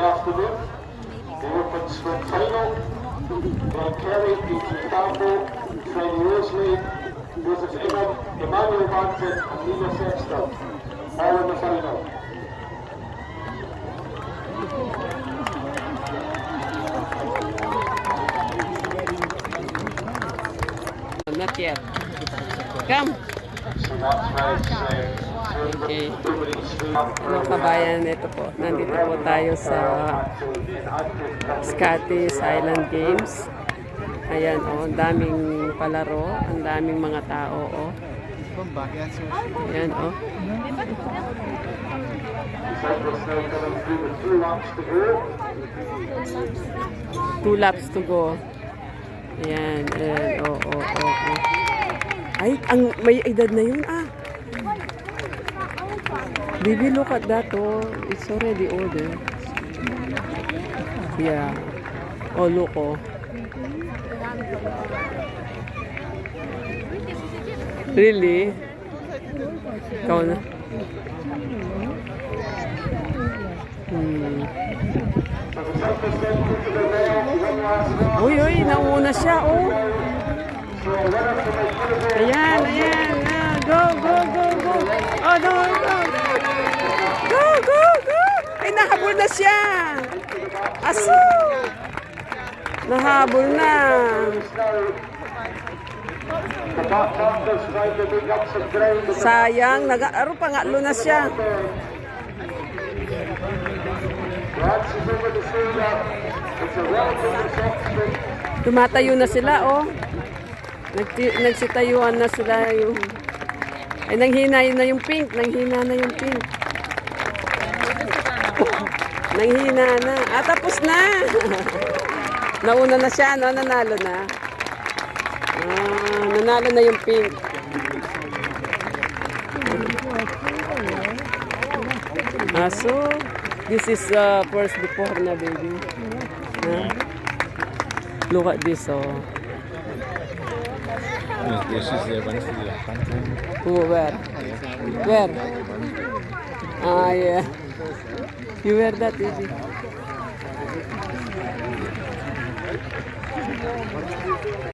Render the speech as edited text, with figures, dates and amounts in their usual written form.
afternoon. The open swim final. Glenn Kelly, Peter Tambo, Freddie Rosley, Joseph Ingham, Emmanuel Martin, and Nina Sexton. All in the final. Not yet. Come. So that's why it's Okay. Mga kabayan, ito po. Nandito po tayo sa Scottish Highland Games. Ayan, oh, ang daming palaro, ang daming mga tao, oh. Ayan, oh. Two laps to go. Ayan, ayan, oh, oh, oh, oh. Ay, may edad na yun, ah. Baby, look at that, oh. It's already older. Yeah. Oh, look, oh. Really? Ikaw na. Uy, uy, nauna siya, oh. Ayan, ayan. Go, go, go, go. Oh, no, go. Go, go, go. Ay, nahabol na siya. Aso. Nahabol na. Sayang, pangatlo na siya. Tumatayo na sila, oh. Nagsitayuan na sila yung... Ay, nanghina na yung pink. Nanghina na yung pink. Nanghina na. Ah, tapos na. Nauna na siya, no? Nanalo na. Ah, nanalo na yung pink. Ah, so, this is first before na, baby. Look at this, oh. This is the one for the phantom. Oh, where? Where? Ah, yeah. You wear that, baby.